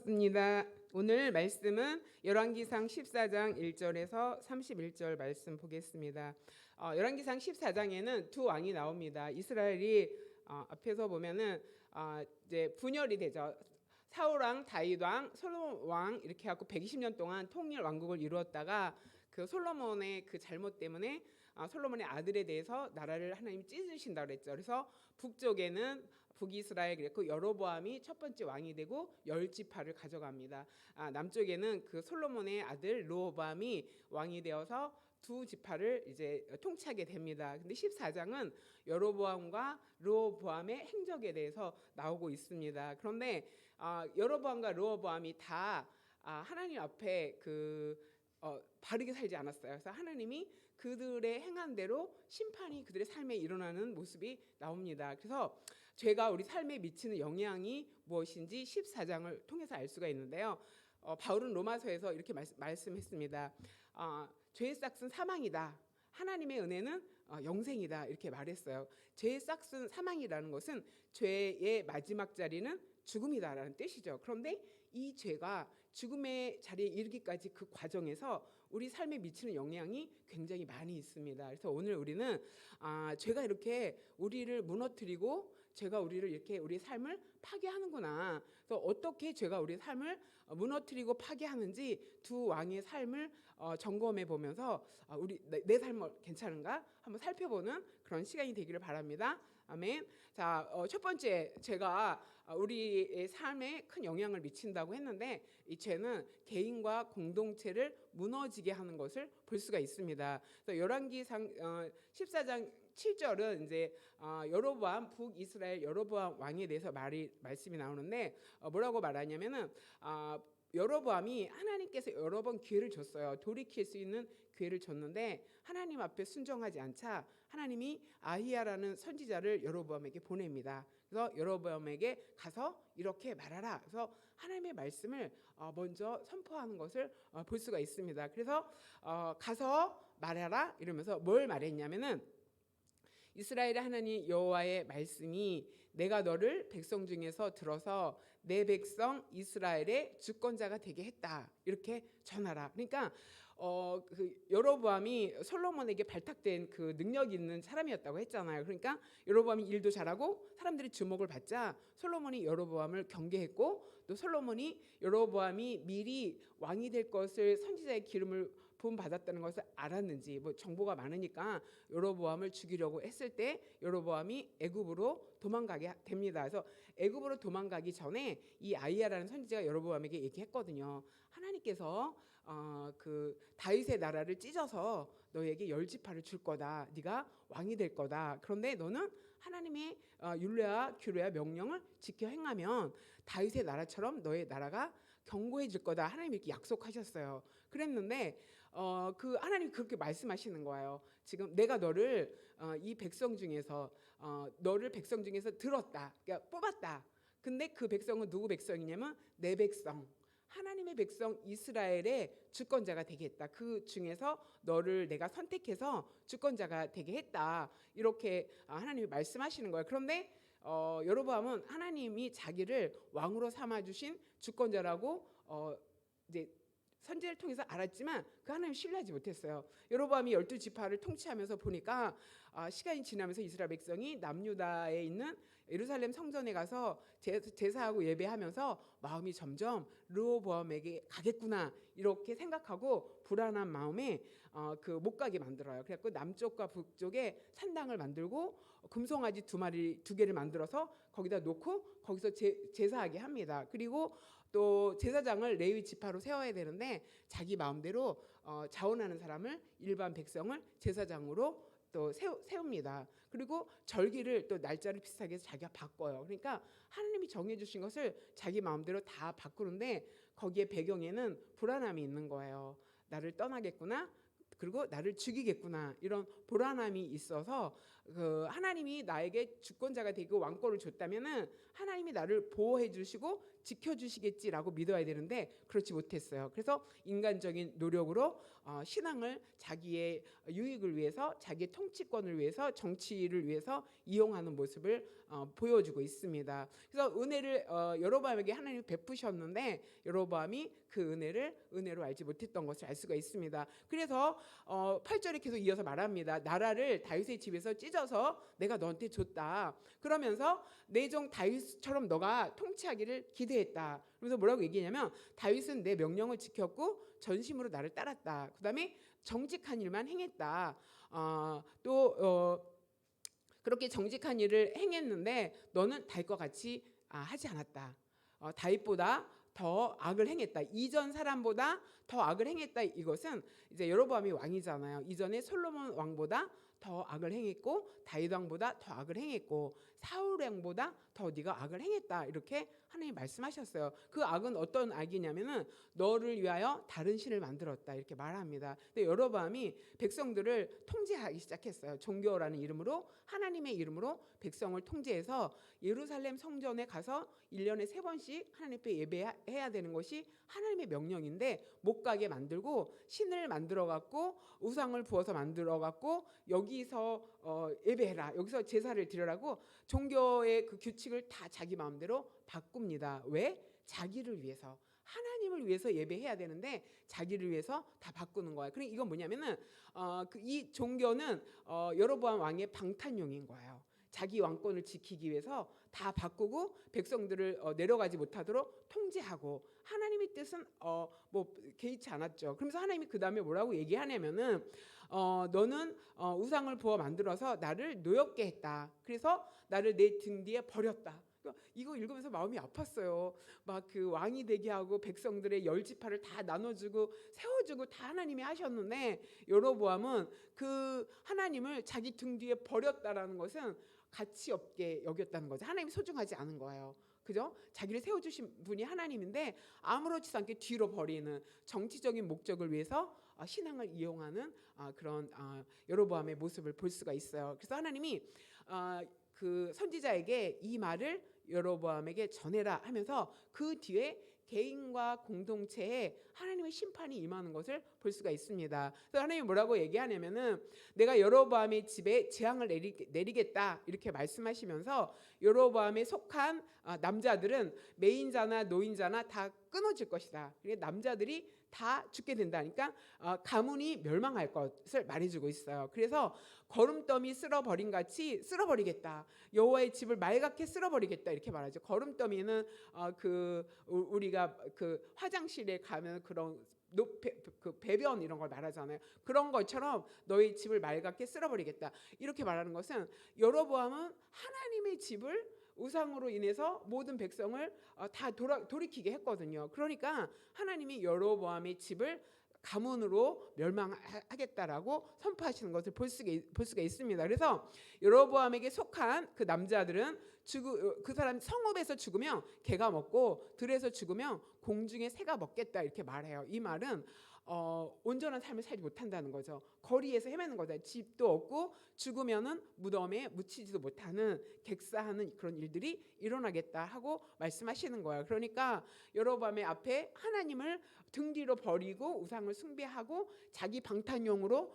반갑습니다. 오늘 말씀은 열왕기상 14장 1절에서 31절 말씀 보겠습니다. 열왕기상 14장에는 두 왕이 나옵니다. 이스라엘이 앞에서 보면은 이제 분열이 되죠. 사울 왕, 다윗 왕, 솔로몬 왕 이렇게 해갖고 120년 동안 통일 왕국을 이루었다가 그 솔로몬의 그 잘못 때문에 솔로몬의 아들에 대해서 나라를 하나님 찢으신다 그랬죠. 그래서 북쪽에는 북이스라엘 그랬고 여로보암이 첫 번째 왕이 되고 10지파를 가져갑니다. 남쪽에는 그 솔로몬의 아들 르호보암이 왕이 되어서 두 지파를 이제 통치하게 됩니다. 근데 14장은 여로보암과 르호보암의 행적에 대해서 나오고 있습니다. 그런데 여로보암과 르호보암이 다 하나님 앞에 바르게 살지 않았어요. 그래서 하나님이 그들의 행한 대로 심판이 그들의 삶에 일어나는 모습이 나옵니다. 그래서 죄가 우리 삶에 미치는 영향이 무엇인지 14장을 통해서 알 수가 있는데요. 바울은 로마서에서 이렇게 말씀했습니다. 죄의 싹은 사망이다. 하나님의 은혜는 영생이다. 이렇게 말했어요. 죄의 싹은 사망이라는 것은 죄의 마지막 자리는 죽음이다라는 뜻이죠. 그런데 이 죄가 죽음의 자리에 이르기까지 그 과정에서 우리 삶에 미치는 영향이 굉장히 많이 있습니다. 그래서 오늘 우리는 죄가 이렇게 우리를 무너뜨리고 죄가 우리를 이렇게 우리 삶을 파괴하는구나. 그래서 어떻게 죄가 우리 삶을 무너뜨리고 파괴하는지 두 왕의 삶을 점검해 보면서 우리 내 삶 괜찮은가 한번 살펴보는 그런 시간이 되기를 바랍니다. 아멘. 자, 첫 번째 죄가 우리의 삶에 큰 영향을 미친다고 했는데 이 죄는 개인과 공동체를 무너지게 하는 것을 볼 수가 있습니다. 열왕기상 14장 7절은 이제 여로보암 북이스라엘 여로보암 왕에 대해서 말씀이 나오는데 뭐라고 말하냐면은 여로보암이 하나님께서 여러 번 기회를 줬어요. 돌이킬 수 있는 기회를 줬는데 하나님 앞에 순종하지 않자 하나님이 아히야라는 선지자를 여로보암에게 보냅니다. 그래서 여로보암에게 가서 이렇게 말하라. 그래서 하나님의 말씀을 먼저 선포하는 것을 볼 수가 있습니다. 그래서 가서 말하라 이러면서 뭘 말했냐면은 이스라엘의 하나님 여호와의 말씀이 내가 너를 백성 중에서 들어서 내 백성 이스라엘의 주권자가 되게 했다. 이렇게 전하라. 그러니까 그 여로보암이 솔로몬에게 발탁된 그 능력 있는 사람이었다고 했잖아요. 그러니까 여로보암이 일도 잘하고 사람들이 주목을 받자 솔로몬이 여로보암을 경계했고 또 솔로몬이 여로보암이 미리 왕이 될 것을 선지자의 기름을 부음 받았다는 것을 알았는지 정보가 많으니까 여로보암을 죽이려고 했을 때 여로보암이 애굽으로 도망가게 됩니다. 그래서 애굽으로 도망가기 전에 이 아히야라는 선지자가 여로보암에게 얘기했거든요. 하나님께서 그 다윗의 나라를 찢어서 너에게 10지파를 줄 거다. 네가 왕이 될 거다. 그런데 너는 하나님의 율례와 규례와 명령을 지켜 행하면 다윗의 나라처럼 너의 나라가 견고해질 거다. 하나님이 이렇게 약속하셨어요. 그랬는데 그 하나님이 그렇게 말씀하시는 거예요. 지금 내가 너를 이 백성 중에서 너를 백성 중에서 들었다. 그러니까 뽑았다. 근데 그 백성은 누구 백성이냐면 내 백성. 하나님의 백성 이스라엘의 주권자가 되게 했다. 그 중에서 너를 내가 선택해서 주권자가 되게 했다. 이렇게 하나님이 말씀하시는 거예요. 그런데 여로보암은 하나님이 자기를 왕으로 삼아주신 주권자라고 이제 선지를 통해서 알았지만 그 하나님 신뢰하지 못했어요. 여로보암이 12지파를 통치하면서 보니까 시간이 지나면서 이스라엘 백성이 남유다에 있는 예루살렘 성전에 가서 제사하고 예배하면서 마음이 점점 르호보암에게 가겠구나 이렇게 생각하고 불안한 마음에 못 가게 만들어요. 그래서 남쪽과 북쪽에 산당을 만들고 금송아지 2개를 만들어서 거기다 놓고 거기서 제사하게 합니다. 그리고 또 제사장을 레위 지파로 세워야 되는데 자기 마음대로 자원하는 사람을 일반 백성을 제사장으로 또 세웁니다. 그리고 절기를 또 날짜를 비슷하게 해서 자기가 바꿔요. 그러니까 하나님이 정해주신 것을 자기 마음대로 다 바꾸는데 거기에 배경에는 불안함이 있는 거예요. 나를 떠나겠구나. 그리고 나를 죽이겠구나 이런 불안함이 있어서 그 하나님이 나에게 주권자가 되고 왕권을 줬다면은 하나님이 나를 보호해 주시고 지켜 주시겠지라고 믿어야 되는데 그렇지 못했어요. 그래서 인간적인 노력으로 신앙을 자기의 유익을 위해서, 자기의 통치권을 위해서, 정치를 위해서 이용하는 모습을 보여주고 있습니다. 그래서 은혜를 여로보암에게 하나님이 베푸셨는데 여로보암이 그 은혜로 알지 못했던 것을 알 수가 있습니다. 그래서 8절에 계속 이어서 말합니다. 나라를 다윗의 집에서 찢어서 내가 너한테 줬다. 그러면서 내 종 다윗처럼 너가 통치하기를 기대했다. 그래서 뭐라고 얘기냐면 다윗은 내 명령을 지켰고 전심으로 나를 따랐다. 그다음에 정직한 일만 행했다. 그렇게 정직한 일을 행했는데 너는 다윗과 같이 하지 않았다. 다윗보다 더 악을 행했다. 이전 사람보다 더 악을 행했다. 이것은 이제 여로보암이 왕이잖아요. 이전에 솔로몬 왕보다 더 악을 행했고 다윗 왕보다 더 악을 행했고 사울 왕보다 더 네가 악을 행했다. 이렇게 하나님 말씀하셨어요. 그 악은 어떤 악이냐면은 너를 위하여 다른 신을 만들었다. 이렇게 말합니다. 근데 여로보암이 백성들을 통제하기 시작했어요. 종교라는 이름으로, 하나님의 이름으로 백성을 통제해서 예루살렘 성전에 가서 1년에 3번씩 하나님께 예배해야 되는 것이 하나님의 명령인데 못 가게 만들고 신을 만들어 갖고 우상을 부어서 만들어 갖고 여기서 예배해라, 여기서 제사를 드려라고 종교의 그 규칙을 다 자기 마음대로 바꿉니다. 왜? 자기를 위해서, 하나님을 위해서 예배해야 되는데 자기를 위해서 다 바꾸는 거예요. 그러니까 이건 뭐냐면은 이 종교는 여로보암 왕의 방탄용인 거예요. 자기 왕권을 지키기 위해서 다 바꾸고 백성들을 내려가지 못하도록 통제하고 하나님의 뜻은 뭐 개의치 않았죠. 그러면서 하나님이 그 다음에 뭐라고 얘기하냐면은 너는 우상을 부어 만들어서 나를 노엽게 했다. 그래서 나를 내 등 뒤에 버렸다. 이거 읽으면서 마음이 아팠어요. 막 그 왕이 되게 하고 백성들의 10지파를 다 나눠주고 세워주고 다 하나님이 하셨는데 여로보암은 그 하나님을 자기 등 뒤에 버렸다라는 것은 가치 없게 여겼다는 거죠. 하나님이 소중하지 않은 거예요. 그죠? 자기를 세워주신 분이 하나님인데 아무렇지도 않게 뒤로 버리는, 정치적인 목적을 위해서 신앙을 이용하는 그런 여로보암의 모습을 볼 수가 있어요. 그래서 하나님이 그 선지자에게 이 말을 여로보암에게 전해라 하면서 그 뒤에 개인과 공동체에 하나님의 심판이 임하는 것을 볼 수가 있습니다. 그래서 하나님이 뭐라고 얘기하냐면은 내가 여로보암의 집에 재앙을 내리겠다 이렇게 말씀하시면서 여로보암에 속한 남자들은 매인자나 노인자나 다 끊어질 것이다. 남자들이 다 죽게 된다니까 가문이 멸망할 것을 말해주고 있어요. 그래서 거름더미 쓸어버린 같이 쓸어버리겠다. 여호와의 집을 맑게 쓸어버리겠다 이렇게 말하죠. 거름더미는 우리가 그 화장실에 가면 그런 그 배변 이런 걸 말하잖아요. 그런 것처럼 너희 집을 맑게 쓸어버리겠다 이렇게 말하는 것은 여로보암은 하나님의 집을 우상으로 인해서 모든 백성을 다 돌이키게 했거든요. 그러니까 하나님이 여로보암의 집을 가문으로 멸망하겠다라고 선포하시는 것을 볼 수가 있습니다. 그래서 여로보암에게 속한 그 남자들은 그 사람 성읍에서 죽으면 개가 먹고 들에서 죽으면 공중에 새가 먹겠다 이렇게 말해요. 이 말은 온전한 삶을 살지 못한다는 거죠. 거리에서 헤매는 거다. 집도 없고 죽으면은 무덤에 묻히지도 못하는 객사하는 그런 일들이 일어나겠다 하고 말씀하시는 거예요. 그러니까 여로보암의 앞에 하나님을 등 뒤로 버리고 우상을 숭배하고 자기 방탄용으로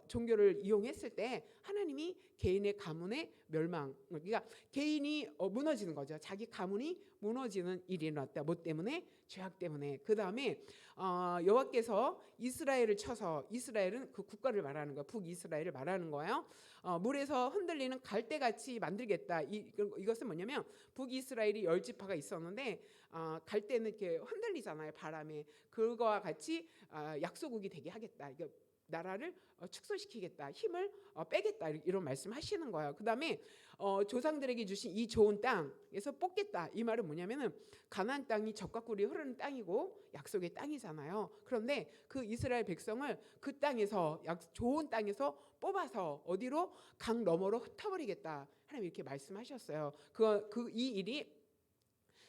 종교를 이용했을 때 하나님이 개인의 가문의 멸망, 그러니까 개인이 무너지는 거죠. 자기 가문이 무너지는 일이 일어났다. 뭐 때문에? 죄악 때문에. 그 다음에 여호와께서 이스라엘을 쳐서, 이스라엘은 그 국가를 말하는 거예요. 북이스라엘을 말하는 거예요. 물에서 흔들리는 갈대같이 만들겠다. 이것은 뭐냐면 북이스라엘이 10지파가 있었는데 갈대는 이렇게 흔들리잖아요. 바람에. 그거와 같이 약소국이 되게 하겠다. 나라를 축소시키겠다, 힘을 빼겠다 이런 말씀하시는 거예요. 그 다음에 조상들에게 주신 이 좋은 땅에서 뽑겠다. 이 말은 뭐냐면은 가나안 땅이 젖과 꿀이 흐르는 땅이고 약속의 땅이잖아요. 그런데 그 이스라엘 백성을 그 땅에서 좋은 땅에서 뽑아서 어디로? 강 너머로 흩어버리겠다. 하나님 이렇게 말씀하셨어요. 이 일이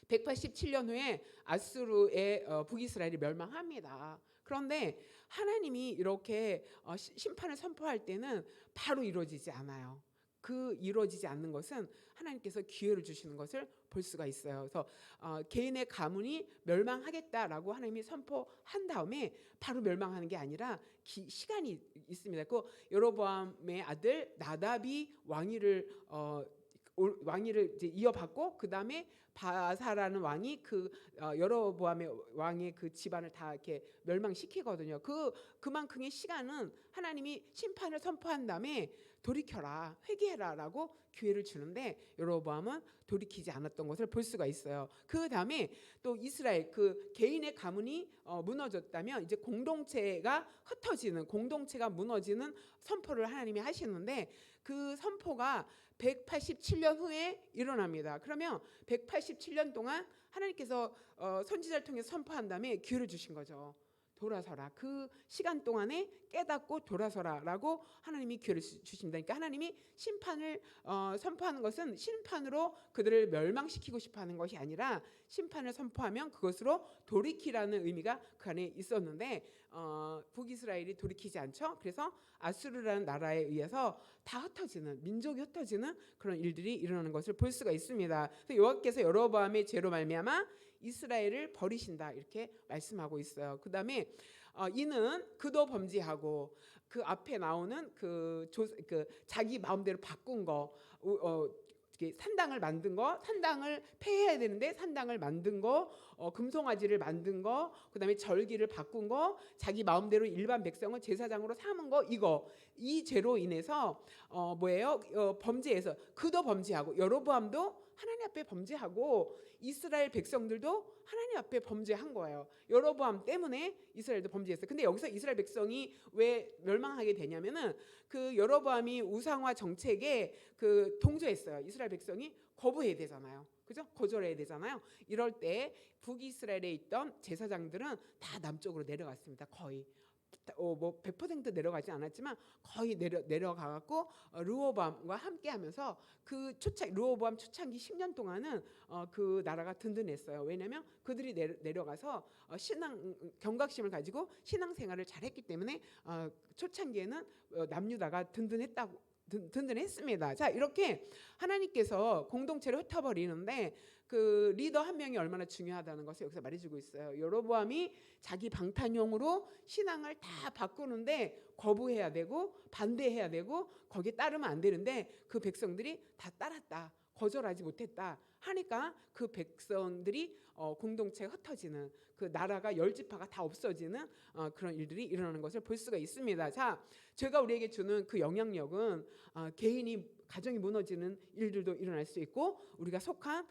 187년 후에 아수르의 북이스라엘이 멸망합니다. 그런데 하나님이 이렇게 심판을 선포할 때는 바로 이루어지지 않아요. 그 이루어지지 않는 것은 하나님께서 기회를 주시는 것을 볼 수가 있어요. 그래서 개인의 가문이 멸망하겠다라고 하나님이 선포한 다음에 바로 멸망하는 게 아니라 시간이 있습니다. 그 여로보암의 아들 나답이 왕위를 이제 이어받고 그 다음에 바사라는 왕이 그 여로보암의 왕의 그 집안을 다 이렇게 멸망시키거든요. 그만큼의 시간은 하나님이 심판을 선포한 다음에 돌이켜라, 회개해라라고 기회를 주는데 여로보암은 돌이키지 않았던 것을 볼 수가 있어요. 그 다음에 또 이스라엘 그 개인의 가문이 무너졌다면 이제 공동체가 흩어지는, 공동체가 무너지는 선포를 하나님이 하시는데 그 선포가 187년 후에 일어납니다. 그러면 187년 동안 하나님께서 선지자를 통해 선포한 다음에 기회를 주신 거죠. 돌아서라. 그 시간 동안에 깨닫고 돌아서라라고 하나님이 기회를 주십니다. 그러니까 하나님이 심판을 선포하는 것은 심판으로 그들을 멸망시키고 싶어하는 것이 아니라 심판을 선포하면 그것으로 돌이키라는 의미가 그 안에 있었는데 북이스라엘이 돌이키지 않죠. 그래서 아수르라는 나라에 의해서 다 흩어지는, 민족이 흩어지는 그런 일들이 일어나는 것을 볼 수가 있습니다. 그래서 여호와께서 여로보암의 죄로 말미암아 이스라엘을 버리신다 이렇게 말씀하고 있어요. 그 다음에 이는 그도 범죄하고 그 앞에 나오는 그 자기 마음대로 바꾼 거, 산당을 만든 거, 산당을 폐해야 되는데 산당을 만든 거, 금송아지를 만든 거, 그다음에 절기를 바꾼 거, 자기 마음대로 일반 백성을 제사장으로 삼은 거, 이 죄로 인해서 범죄해서 그도 범죄하고 여로보암도 하나님 앞에 범죄하고 이스라엘 백성들도 하나님 앞에 범죄한 거예요. 여로보암 때문에 이스라엘도 범죄했어요. 근데 여기서 이스라엘 백성이 왜 멸망하게 되냐면은 그 여로보암이 우상화 정책에 그 동조했어요. 이스라엘 백성이 거부해야 되잖아요. 그죠? 거절해야 되잖아요. 이럴 때 북이스라엘에 있던 제사장들은 다 남쪽으로 내려갔습니다. 거의. 100% 내려가지 않았지만 거의 내려가갖고 르호보암과 함께하면서 르호보암 초창기 10년 동안은 그 나라가 든든했어요. 왜냐하면 그들이 내려가서 경각심을 가지고 신앙생활을 잘했기 때문에 초창기에는 남유다가 든든했습니다. 자, 이렇게 하나님께서 공동체를 흩어버리는데 그 리더 한 명이 얼마나 중요하다는 것을 여기서 말해주고 있어요. 여로보암이 자기 방탄용으로 신앙을 다 바꾸는데 거부해야 되고 반대해야 되고 거기에 따르면 안 되는데 그 백성들이 다 따랐다. 거절하지 못했다 하니까 그 백성들이 공동체가 흩어지는, 그 나라가 열지파가 다 없어지는 그런 일들이 일어나는 것을 볼 수가 있습니다. 자, 죄가 우리에게 주는 그 영향력은 가정이 무너지는 일들도 일어날 수 있고 우리가 속한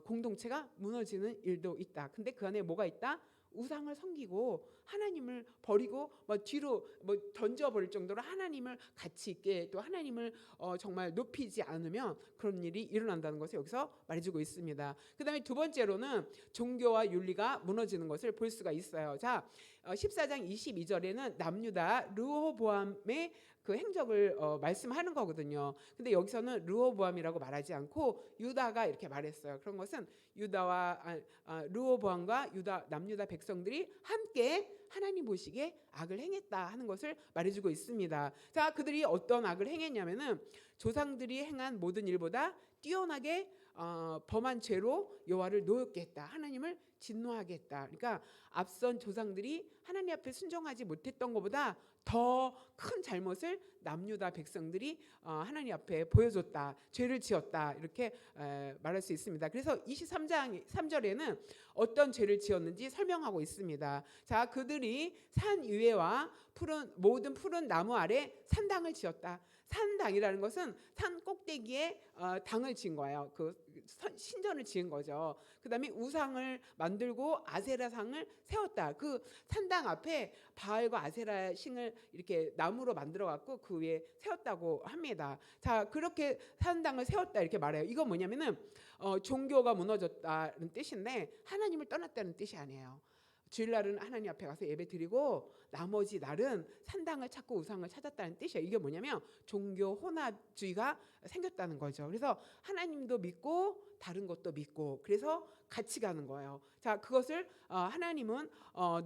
공동체가 무너지는 일도 있다. 근데 그 안에 뭐가 있다? 우상을 섬기고 하나님을 버리고 뒤로 던져버릴 정도로 하나님을 가치 있게 또 하나님을 정말 높이지 않으면 그런 일이 일어난다는 것을 여기서 말해주고 있습니다. 그 다음에 두 번째로는 종교와 윤리가 무너지는 것을 볼 수가 있어요. 자, 14장 22절에는 남유다 르호보암의 그 행적을 말씀하는 거거든요. 근데 여기서는 르호보암이라고 말하지 않고 유다가 이렇게 말했어요. 그런 것은 르호보암과 남유다 백성들이 함께 하나님 보시기에 악을 행했다 하는 것을 말해주고 있습니다. 자, 그들이 어떤 악을 행했냐면은 조상들이 행한 모든 일보다 뛰어나게 범한 죄로 여호와를 노엽게 했다. 하나님을 진노하게 했다. 그러니까 앞선 조상들이 하나님 앞에 순종하지 못했던 것보다 더 큰 잘못을 남유다 백성들이 하나님 앞에 보여줬다. 죄를 지었다. 이렇게 말할 수 있습니다. 그래서 23장 3절에는 어떤 죄를 지었는지 설명하고 있습니다. 자, 그들이 산 위에와 모든 푸른 나무 아래 산당을 지었다. 산당이라는 것은 산 꼭대기에 당을 지은 거예요. 그 신전을 지은 거죠. 그다음에 우상을 만들고 아세라상을 세웠다. 그 산당 앞에 바알과 아세라 신을 이렇게 나무로 만들어 갖고 그 위에 세웠다고 합니다. 자, 그렇게 산당을 세웠다 이렇게 말해요. 이거 뭐냐면은 종교가 무너졌다는 뜻인데 하나님을 떠났다는 뜻이 아니에요. 주일날은 하나님 앞에 가서 예배 드리고 나머지 날은 산당을 찾고 우상을 찾았다는 뜻이에요. 이게 뭐냐면 종교 혼합주의가 생겼다는 거죠. 그래서 하나님도 믿고 다른 것도 믿고 그래서 같이 가는 거예요. 자, 그것을 하나님은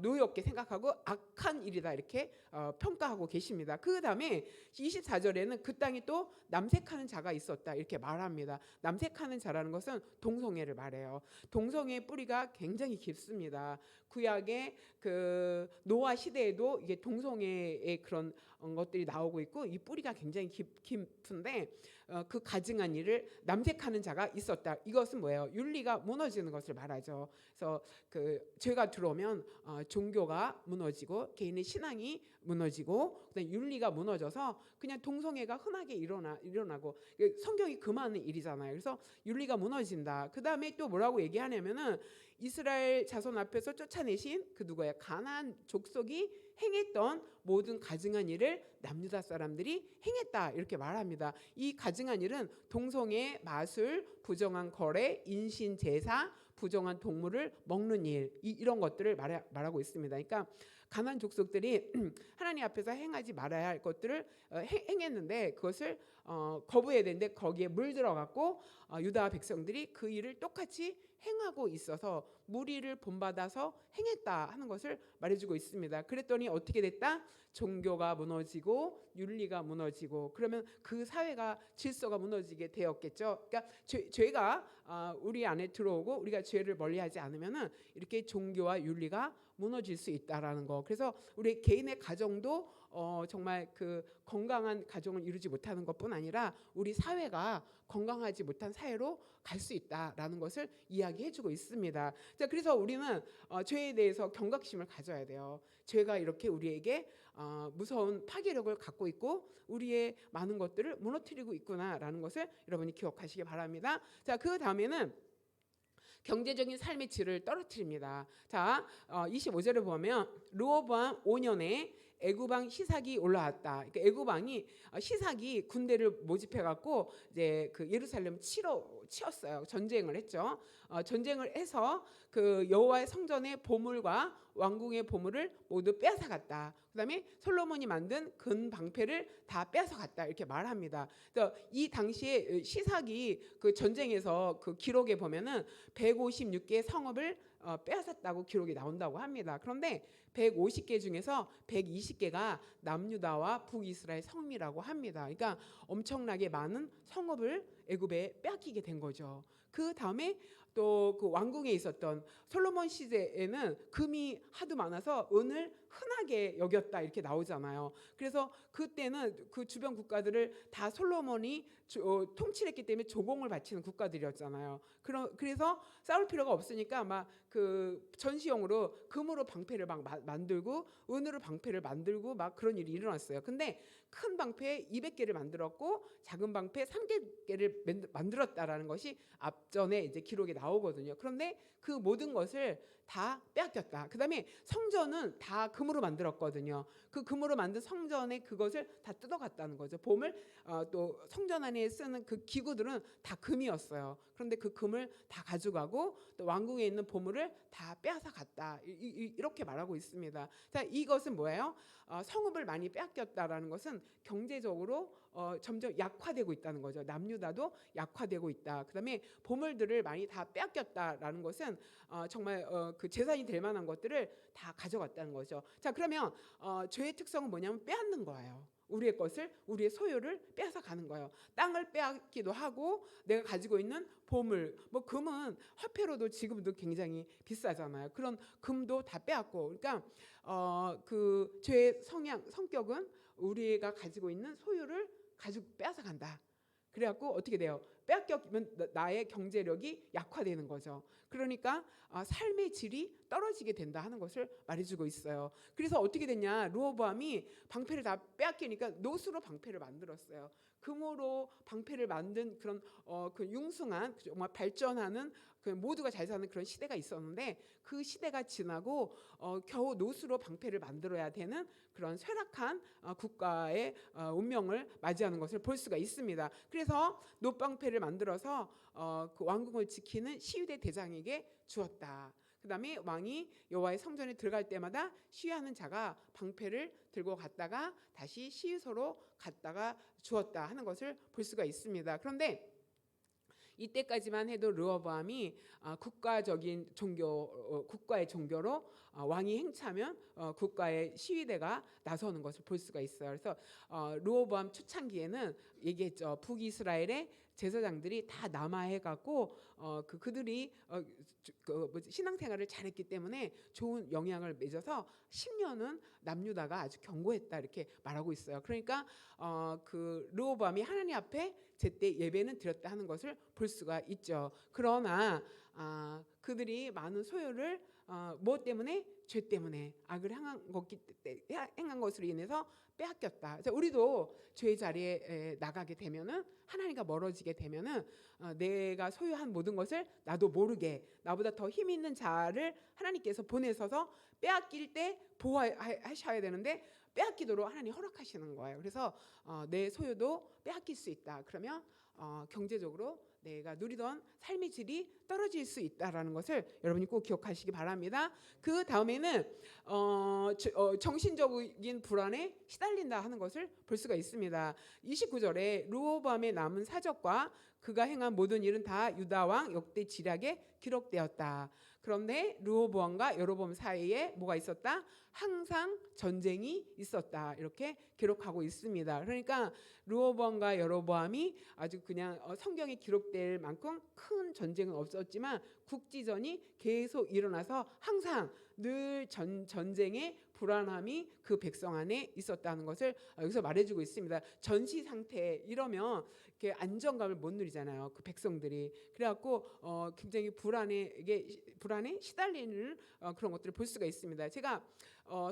노엽게 생각하고 악한 일이다 이렇게 평가하고 계십니다. 그 다음에 24절에는 그 땅이 또 남색하는 자가 있었다 이렇게 말합니다. 남색하는 자라는 것은 동성애를 말해요. 동성애의 뿌리가 굉장히 깊습니다. 구약의 그 노아 시대에도 이게 동성애의 그런 것들이 나오고 있고 이 뿌리가 굉장히 깊은데 그 가증한 일을 남색하는 자가 있었다. 이것은 뭐예요? 윤리가 무너지는 것을 말하죠. 그래서 그 죄가 들어오면 종교가 무너지고 개인의 신앙이 무너지고 그다음에 윤리가 무너져서 그냥 동성애가 흔하게 일어나고 성경이 금하는 일이잖아요. 그래서 윤리가 무너진다. 그 다음에 또 뭐라고 얘기하냐면은 이스라엘 자손 앞에서 쫓아내신 그 누구예요? 가나안 족속이 행했던 모든 가증한 일을 남유다 사람들이 행했다 이렇게 말합니다. 이 가증한 일은 동성애, 마술, 부정한 거래, 인신 제사, 부정한 동물을 먹는 일 이런 것들을 말하고 있습니다. 그러니까 가나안 족속들이 하나님 앞에서 행하지 말아야 할 것들을 행했는데 그것을 거부해야 되는데 거기에 물들어갖고 유다 백성들이 그 일을 똑같이 행하고 있어서 무리를 본받아서 행했다 하는 것을 말해주고 있습니다. 그랬더니 어떻게 됐다? 종교가 무너지고 윤리가 무너지고 그러면 그 사회가 질서가 무너지게 되었겠죠. 그러니까 죄가 우리 안에 들어오고 우리가 죄를 멀리하지 않으면은 이렇게 종교와 윤리가 무너질 수 있다라는 거. 그래서 우리 개인의 가정도 정말 그 건강한 가정을 이루지 못하는 것뿐 아니라 우리 사회가 건강하지 못한 사회로 갈 수 있다라는 것을 이야기해주고 있습니다. 자, 그래서 우리는 죄에 대해서 경각심을 가져야 돼요. 죄가 이렇게 우리에게 무서운 파괴력을 갖고 있고 우리의 많은 것들을 무너뜨리고 있구나라는 것을 여러분이 기억하시기 바랍니다. 자, 그 다음에는 경제적인 삶의 질을 떨어뜨립니다. 자, 25절을 보면 르호보암 5년에 애굽왕 시삭이 올라왔다. 그러니까 애굽왕이 시삭이 군대를 모집해 갖고 이제 그 예루살렘 치었어요. 전쟁을 했죠. 전쟁을 해서 그 여호와의 성전의 보물과 왕궁의 보물을 모두 빼앗아갔다. 그다음에 솔로몬이 만든 금 방패를 다 빼앗아갔다 이렇게 말합니다. 그래서 이 당시에 시삭이 그 전쟁에서 그 기록에 보면은 156개의 성읍을 빼앗았다고 기록이 나온다고 합니다. 그런데 150개 중에서 120개가 남유다와 북이스라엘 성이라고 합니다. 그러니까 엄청나게 많은 성읍을 애굽에 빼앗기게 된 거죠. 그 다음에 또 그 왕궁에 있었던 솔로몬 시대에는 금이 하도 많아서 은을 흔하게 여겼다 이렇게 나오잖아요. 그래서 그때는 그 주변 국가들을 다 솔로몬이 통치했기 때문에 조공을 바치는 국가들이었잖아요. 그래서 싸울 필요가 없으니까 막 그 전시용으로 금으로 방패를 막 만들고 은으로 방패를 만들고 막 그런 일이 일어났어요. 근데 큰 방패 200개를 만들었고 작은 방패 3개를 만들었다라는 것이 앞전에 이제 기록이 나오거든요. 그런데 그 모든 것을 다 빼앗겼다. 그다음에 성전은 다 금으로 만들었거든요. 그 금으로 만든 성전에 그것을 다 뜯어갔다는 거죠. 보물 또 성전 안에 쓰는 그 기구들은 다 금이었어요. 그런데 그 금을 다 가져가고 또 왕궁에 있는 보물을 다 빼앗아 갔다. 이렇게 말하고 있습니다. 자, 이것은 뭐예요? 성읍을 많이 빼앗겼다라는 것은 경제적으로 점점 약화되고 있다는 거죠. 남유다도 약화되고 있다. 그다음에 보물들을 많이 다 빼앗겼다라는 것은 정말 그 재산이 될 만한 것들을 다 가져갔다는 거죠. 자, 그러면 죄의 특성은 뭐냐면 빼앗는 거예요. 우리의 것을 우리의 소유를 빼앗아 가는 거예요. 땅을 빼앗기도 하고 내가 가지고 있는 보물, 뭐 금은 화폐로도 지금도 굉장히 비싸잖아요. 그런 금도 다 빼앗고, 그러니까 그 죄의 성격은 우리가 가지고 있는 소유를 가지고 빼앗아 간다. 그래갖고 어떻게 돼요? 빼앗기면 나의 경제력이 약화되는 거죠. 그러니까 삶의 질이 떨어지게 된다 하는 것을 말해주고 있어요. 그래서 어떻게 됐냐? 르호보암이 방패를 다 빼앗기니까 노수로 방패를 만들었어요. 금으로 방패를 만든 그런 그 융숭한 정말 발전하는 그 모두가 잘 사는 그런 시대가 있었는데 그 시대가 지나고 겨우 노수로 방패를 만들어야 되는 그런 쇠락한 국가의 운명을 맞이하는 것을 볼 수가 있습니다. 그래서 노방패를 만들어서 그 왕궁을 지키는 시위대 대장에게 주었다. 그 다음에 왕이 여호와의 성전에 들어갈 때마다 시위하는 자가 방패를 들고 갔다가 다시 시위소로 갔다가 주었다 하는 것을 볼 수가 있습니다. 그런데 이때까지만 해도 르호보암이 국가적인 종교, 국가의 종교로 왕이 행차하면 국가의 시위대가 나서는 것을 볼 수가 있어요. 그래서 르호보암 초창기에는 얘기했죠. 북이스라엘의 제사장들이 다 남아해갖고 그들이 신앙생활을 잘했기 때문에 좋은 영향을 맺어서 10년은 남유다가 아주 견고했다 이렇게 말하고 있어요. 그러니까 그 르호보암이 하나님 앞에 제때 예배는 드렸다 하는 것을 볼 수가 있죠. 그러나 그들이 많은 소요를 무엇 때문에? 죄 때문에 악을 행한 것으로 인해서 빼앗겼다. 우리도 죄의 자리에 나가게 되면은 하나님과 멀어지게 되면은 내가 소유한 모든 것을 나도 모르게 나보다 더 힘 있는 자를 하나님께서 보내셔서 빼앗길 때 보호하셔야 되는데 빼앗기도록 하나님 허락하시는 거예요. 그래서 내 소유도 빼앗길 수 있다. 그러면 경제적으로 내가 누리던 삶의 질이 떨어질 수 있다라는 것을 여러분이 꼭 기억하시기 바랍니다. 그 다음에는 정신적인 불안에 시달린다 하는 것을 볼 수가 있습니다. 29절에 르호보암의 남은 사적과 그가 행한 모든 일은 다 유다 왕 역대 지략에 기록되었다. 그런데 르호보암과 여로보암 사이에 뭐가 있었다? 항상 전쟁이 있었다. 이렇게 기록하고 있습니다. 그러니까 르호보암과 여로보암이 아주 그냥 성경에 기록될 만큼 큰 전쟁은 없었지만 국지전이 계속 일어나서 항상 늘 전쟁의 불안함이 그 백성 안에 있었다는 것을 여기서 말해주고 있습니다. 전시 상태 이러면 이렇게 안정감을 못 누리잖아요. 그 백성들이 그래갖고 굉장히 불안에 시달리는 그런 것들을 볼 수가 있습니다. 제가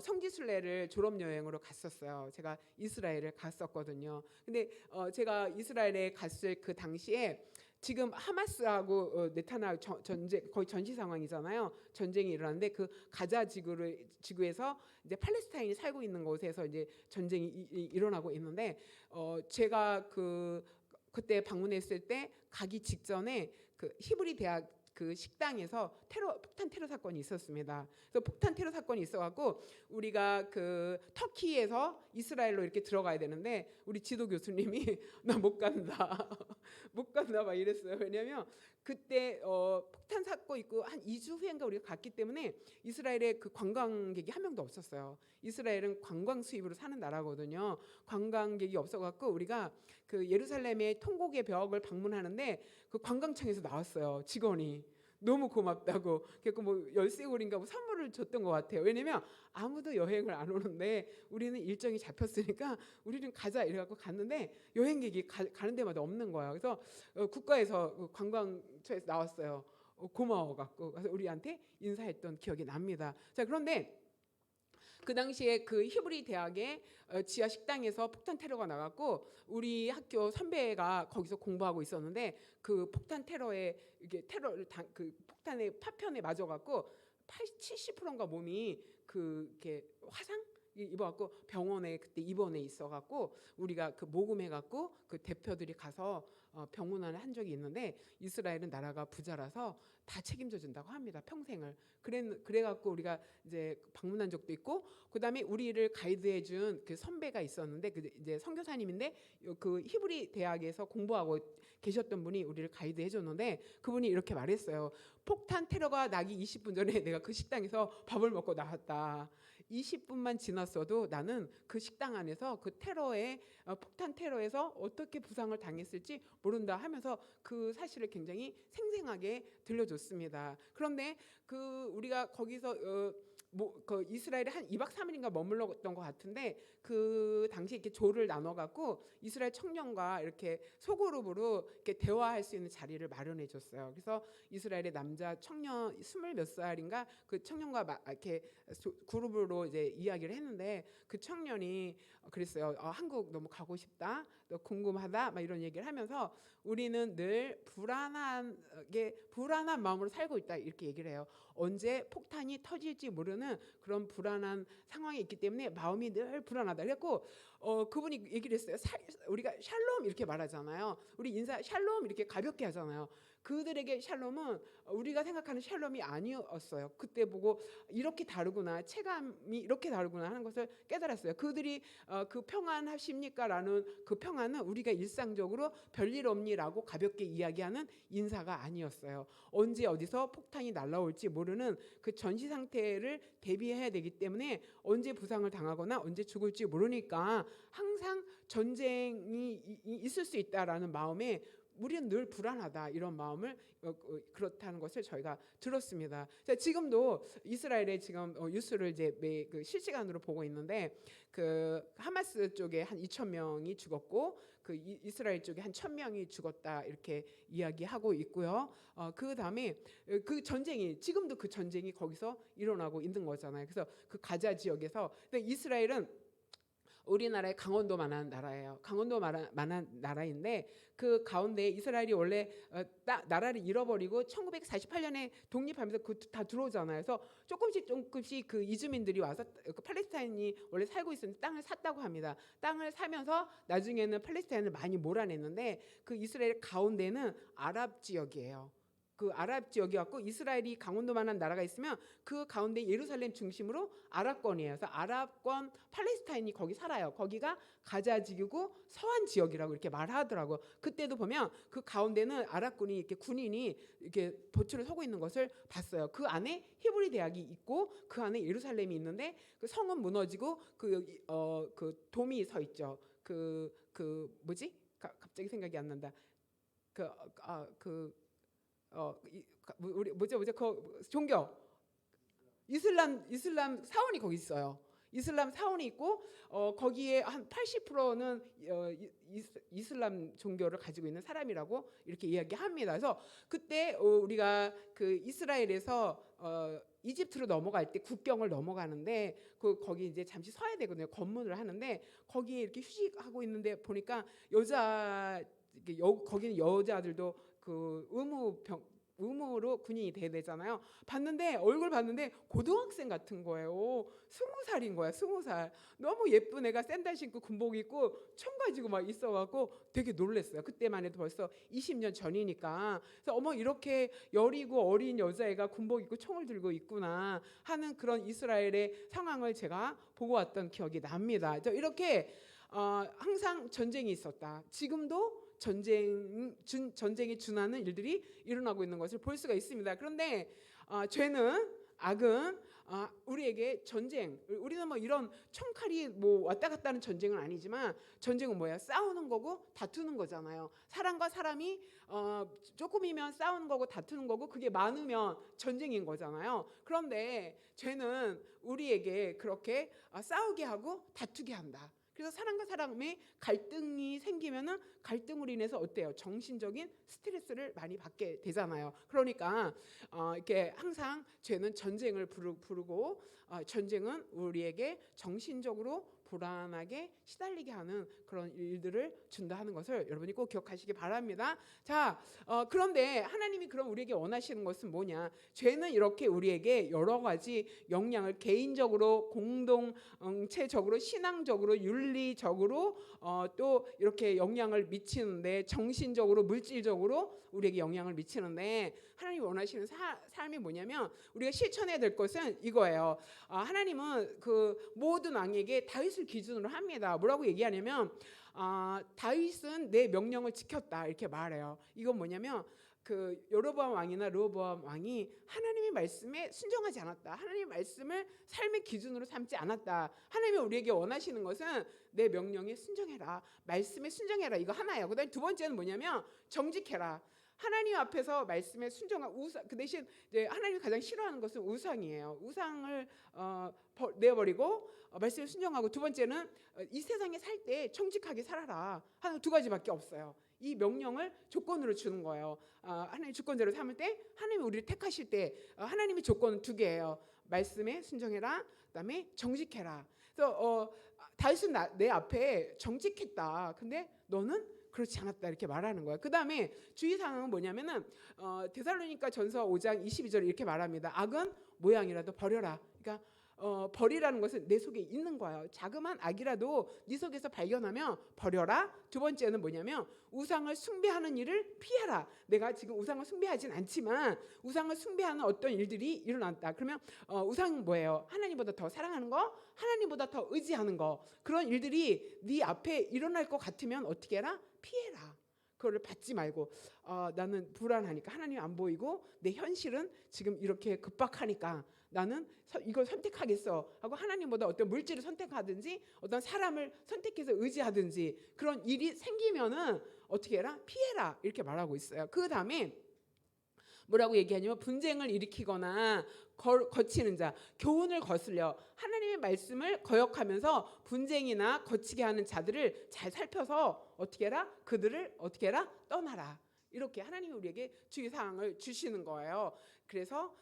성지순례를 졸업 여행으로 갔었어요. 제가 이스라엘을 갔었거든요. 근데 제가 이스라엘에 갔을 그 당시에 지금 하마스하고 네타나후 전쟁 거의 전시 상황이잖아요. 전쟁이 일어났는데 그 가자 지구에서 이제 팔레스타인이 살고 있는 곳에서 이제 전쟁이 일어나고 있는데 제가 그때 방문했을 때 가기 직전에 그 히브리 대학 그 식당에서 폭탄 테러 사건이 있었습니다. 그래서 폭탄 테러 사건이 있어갖고 우리가 그 터키에서 이스라엘로 이렇게 들어가야 되는데 우리 지도 교수님이 나 못 간다, 못 간다 막 이랬어요. 왜냐하면 그때 폭탄 사건 있고 한 2주 후인가 우리가 갔기 때문에 이스라엘에 그 관광객이 한 명도 없었어요. 이스라엘은 관광 수입으로 사는 나라거든요. 관광객이 없어갖고 우리가 그 예루살렘의 통곡의 벽을 방문하는데 그 관광청에서 나왔어요. 직원이 너무 고맙다고. 그래서 뭐 열쇠고리인가 뭐 선물을 줬던 것 같아요. 왜냐면 아무도 여행을 안 오는데 우리는 일정이 잡혔으니까 우리는 가자 이래갖고 갔는데 여행객이 가는 데마다 없는 거예요. 그래서 국가에서 관광처에서 나왔어요. 고마워갖고 그래서 우리한테 인사했던 기억이 납니다. 자, 그런데 그 당시에 그 히브리 대학의 지하 식당에서 폭탄 테러가 나갔고 우리 학교 선배가 거기서 공부하고 있었는데 그 폭탄 테러에 이게 그 폭탄의 파편에 맞아갖고 70%인가 몸이 그게 화상 입어갖고 병원에 그때 입원해 있어갖고 우리가 그 모금해갖고 그 대표들이 가서 병문안을 한 적이 있는데 이스라엘은 나라가 부자라서 다 책임져 준다고 합니다. 평생을. 그래갖고 우리가 이제 방문한 적도 있고 그다음에 우리를 가이드해준 그 선배가 있었는데 그 이제 선교사님인데 그 히브리 대학에서 공부하고 계셨던 분이 우리를 가이드해줬는데 그분이 이렇게 말했어요. 폭탄 테러가 나기 20분 전에 내가 그 식당에서 밥을 먹고 나왔다. 20분만 지났어도 나는 그 식당 안에서 그 폭탄 테러에서 어떻게 부상을 당했을지 모른다 하면서 그 사실을 굉장히 생생하게 들려줬습니다. 그런데 그 우리가 거기서 그 이스라엘에 한 2박 3일인가 머물렀던 것 같은데 그 당시 이렇게 조를 나눠갖고 이스라엘 청년과 이렇게 소그룹으로 이렇게 대화할 수 있는 자리를 마련해 줬어요. 그래서 이스라엘의 남자 청년 20몇 살인가 그 청년과 이렇게 그룹으로 이제 이야기를 했는데 그 청년이 그랬어요. 한국 너무 가고 싶다, 너 궁금하다, 막 이런 얘기를 하면서 우리는 늘 불안한 마음으로 살고 있다 이렇게 얘기를 해요. 언제 폭탄이 터질지 모르는 그런 불안한 상황에 있기 때문에 마음이 늘 불안하다. 그래갖고 그분이 얘기를 했어요. 우리가 샬롬 이렇게 말하잖아요. 우리 인사 샬롬 이렇게 가볍게 하잖아요. 그들에게 샬롬은 우리가 생각하는 샬롬이 아니었어요. 그때 보고 이렇게 다르구나, 체감이 이렇게 다르구나 하는 것을 깨달았어요. 그들이 그 평안하십니까? 라는 그 평안은 우리가 일상적으로 별일 없니라고 가볍게 이야기하는 인사가 아니었어요. 언제 어디서 폭탄이 날아올지 모르는 그 전시 상태를 대비해야 되기 때문에 언제 부상을 당하거나 언제 죽을지 모르니까 항상 전쟁이 있을 수 있다라는 마음에 우리는 늘 불안하다 이런 마음을 그렇다는 것을 저희가 들었습니다. 지금도 이스라엘의 지금 뉴스를 이제 그 실시간으로 보고 있는데 그 하마스 쪽에 한 2,000명이 죽었고 그 이스라엘 쪽에 한 1,000명이 죽었다 이렇게 이야기하고 있고요. 그 다음에 그 전쟁이 지금도 그 전쟁이 거기서 일어나고 있는 거잖아요. 그래서 그 가자 지역에서 근데 이스라엘은 우리나라의 강원도만한 나라예요. 강원도만한 나라인데 그 가운데 이스라엘이 원래 나라를 잃어버리고 1948년에 독립하면서 그 다 들어오잖아요. 그래서 조금씩 그 이주민들이 와서 그 팔레스타인이 원래 살고 있었는데 땅을 샀다고 합니다. 땅을 사면서 나중에는 팔레스타인을 많이 몰아냈는데 그 이스라엘 가운데는 아랍 지역이에요. 그 아랍 지역이었고 이스라엘이 강원도만한 나라가 있으면 그 가운데 예루살렘 중심으로 아랍권이에요. 그래서 아랍권 팔레스타인이 거기 살아요. 거기가 가자 지구고 서한 지역이라고 이렇게 말하더라고. 그때도 보면 그 가운데는 아랍군이 이렇게 군인이 이렇게 도처를 서고 있는 것을 봤어요. 그 안에 히브리 대학이 있고 그 안에 예루살렘이 있는데 그 성은 무너지고 그 돔이 서 있죠. 그 뭐지? 갑자기 생각이 안 난다. 우리 뭐죠? 그 종교 이슬람 사원이 거기 있어요. 이슬람 사원이 있고 거기에 한 80%는 이슬람 종교를 가지고 있는 사람이라고 이렇게 이야기합니다. 그래서 그때 우리가 그 이스라엘에서 이집트로 넘어갈 때 국경을 넘어가는데 거기 이제 잠시 서야 되거든요. 검문을 하는데 거기에 이렇게 휴식하고 있는데 보니까 거기는 여자들도 그 의무로 군인이 돼야 되잖아요. 얼굴 봤는데 고등학생 같은 거예요. 20살인 거야. 20살. 너무 예쁜 애가 샌들 신고 군복 입고 총 가지고 막 있어갖고 되게 놀랐어요. 그때만 해도 벌써 20년 전이니까. 그래서 어머 이렇게 여리고 어린 여자애가 군복 입고 총을 들고 있구나 하는 그런 이스라엘의 상황을 제가 보고 왔던 기억이 납니다. 이렇게 항상 전쟁이 있었다. 지금도 전쟁에 준하는 일들이 일어나고 있는 것을 볼 수가 있습니다. 그런데 악은 우리에게 우리는 뭐 이런 총칼이 뭐 왔다 갔다 하는 전쟁은 아니지만 전쟁은 뭐야? 싸우는 거고 다투는 거잖아요. 사람과 사람이 조금이면 싸우는 거고 다투는 거고 그게 많으면 전쟁인 거잖아요. 그런데 죄는 우리에게 그렇게 싸우게 하고 다투게 한다. 그래서 사람과 사람의 갈등이 생기면은 갈등으로 인해서 어때요? 정신적인 스트레스를 많이 받게 되잖아요. 그러니까 이렇게 항상 죄는 전쟁을 부르고 전쟁은 우리에게 정신적으로 불안하게 시달리게 하는 그런 일들을 준다 하는 것을 여러분이 꼭 기억하시기 바랍니다. 그런데 하나님이 그럼 우리에게 원하시는 것은 뭐냐? 죄는 이렇게 우리에게 여러 가지 영향을 개인적으로, 공동체적으로, 신앙적으로, 윤리적으로 또 이렇게 영향을 미치는데 정신적으로, 물질적으로 우리에게 영향을 미치는데 하나님이 원하시는 삶이 뭐냐면 우리가 실천해야 될 것은 이거예요. 하나님은 그 모든 왕에게 다윗을 기준으로 합니다. 뭐라고 얘기하냐면 다윗은 내 명령을 지켰다 이렇게 말해요. 이건 뭐냐면 그 여로보암 왕이나 르호보암 왕이 하나님의 말씀에 순종하지 않았다. 하나님의 말씀을 삶의 기준으로 삼지 않았다. 하나님이 우리에게 원하시는 것은 내 명령에 순종해라. 말씀에 순종해라. 이거 하나예요. 그다음에 두 번째는 뭐냐면 정직해라. 하나님 앞에서 말씀에 순종한 그 대신 이제 하나님이 가장 싫어하는 것은 우상이에요. 우상을 내버리고 말씀에 순종하고 두 번째는 이 세상에 살 때 정직하게 살아라. 하는 두 가지밖에 없어요. 이 명령을 조건으로 주는 거예요. 하나님 주권대로 삼을 때 하나님이 우리를 택하실 때 하나님의 조건은 두 개예요. 말씀에 순종해라. 그다음에 정직해라. 그래서 다윗은 내 앞에 정직했다. 근데 너는 그렇지 않았다 이렇게 말하는 거예요. 그 다음에 주의사항은 뭐냐면은 데살로니가 전서 5장 22절 이렇게 말합니다. 악은 모양이라도 버려라. 그러니까 버리라는 것은 내 속에 있는 거예요. 자그마한 악이라도 네 속에서 발견하면 버려라. 두 번째는 뭐냐면 우상을 숭배하는 일을 피해라. 내가 지금 우상을 숭배하진 않지만 우상을 숭배하는 어떤 일들이 일어났다. 그러면 우상은 뭐예요? 하나님보다 더 사랑하는 거, 하나님보다 더 의지하는 거. 그런 일들이 네 앞에 일어날 것 같으면 어떻게 해라? 피해라. 그거를 받지 말고 나는 불안하니까 하나님 안 보이고 내 현실은 지금 이렇게 급박하니까 나는 이걸 선택하겠어 하고 하나님보다 어떤 물질을 선택하든지 어떤 사람을 선택해서 의지하든지 그런 일이 생기면은 어떻게 해라? 피해라 이렇게 말하고 있어요. 그 다음에 뭐라고 얘기하냐면 분쟁을 일으키거나 거치는 자, 교훈을 거슬려 하나님의 말씀을 거역하면서 분쟁이나 거치게 하는 자들을 잘 살펴서 어떻게 해라? 그들을 어떻게 해라? 떠나라. 이렇게 하나님이 우리에게 주의사항을 주시는 거예요. 그래서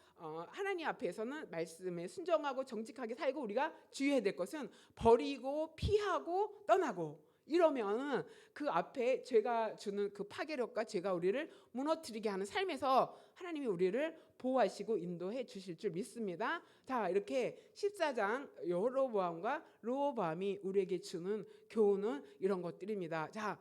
하나님 앞에서는 말씀에 순종하고 정직하게 살고 우리가 주의해야 될 것은 버리고 피하고 떠나고 이러면 그 앞에 죄가 주는 그 파괴력과 죄가 우리를 무너뜨리게 하는 삶에서 하나님이 우리를 보호하시고 인도해 주실 줄 믿습니다. 자, 이렇게 14장 여로보암과 르호보암이 우리에게 주는 교훈은 이런 것들입니다. 자,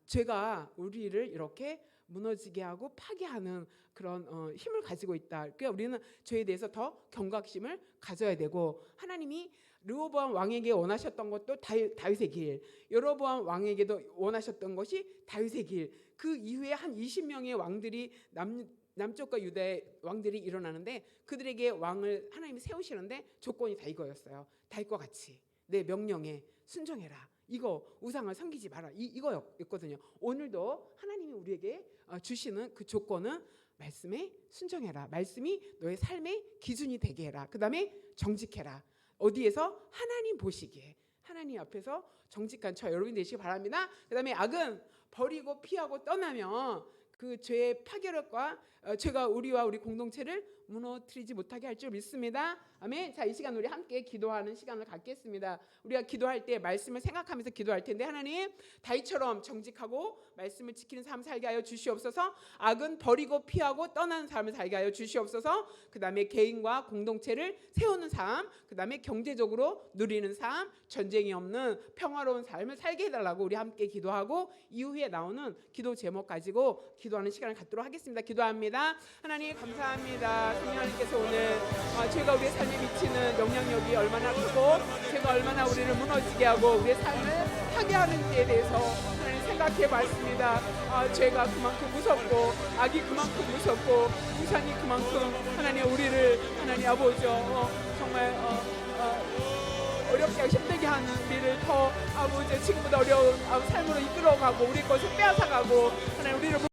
죄가 우리를 이렇게 무너지게 하고 파괴하는 그런 힘을 가지고 있다. 그러니까 우리는 죄에 대해서 더 경각심을 가져야 되고 하나님이 르호보암 왕에게 원하셨던 것도 다윗의 길, 여로보암 왕에게도 원하셨던 것이 다윗의 길. 그 이후에 한 20명의 왕들이 남쪽과 유다의 왕들이 일어나는데 그들에게 왕을 하나님이 세우시는데 조건이 다 이거였어요. 다윗과 같이 내 명령에 순종해라. 이거 우상을 섬기지 마라. 이거였거든요. 오늘도 하나님이 우리에게 주시는 그 조건은 말씀에 순종해라. 말씀이 너의 삶의 기준이 되게 해라. 그 다음에 정직해라. 어디에서? 하나님 보시기에 하나님 앞에서 정직한 저 여러분 되시기 바랍니다. 그 다음에 악은 버리고 피하고 떠나면 그 죄의 파괴력과 죄가 우리와 우리 공동체를 무너뜨리지 못하게 할 줄 믿습니다. 아멘. 자, 이 시간 우리 함께 기도하는 시간을 갖겠습니다. 우리가 기도할 때 말씀을 생각하면서 기도할 텐데 하나님 다윗처럼 정직하고 말씀을 지키는 삶 살게 하여 주시옵소서. 악은 버리고 피하고 떠나는 삶을 살게 하여 주시옵소서. 그 다음에 개인과 공동체를 세우는 삶, 그 다음에 경제적으로 누리는 삶, 전쟁이 없는 평화로운 삶을 살게 해달라고 우리 함께 기도하고 이후에 나오는 기도 제목 가지고 기도하는 시간을 갖도록 하겠습니다. 기도합니다. 하나님 감사합니다. 하나님께서 오늘 죄가 우리의 삶에 미치는 영향력이 얼마나 크고 죄가 얼마나 우리를 무너지게 하고 우리의 삶을 파괴하는지에 대해서 하나님 생각해 봤습니다. 죄가 그만큼 무섭고 악이 그만큼 무섭고 우상이 그만큼 하나님 우리를 하나님 아버지 정말 어렵게 힘들게 하는 우리를 더 아버지 지금보다 어려운 삶으로 이끌어가고 우리 것을 빼앗아가고 하나님 우리를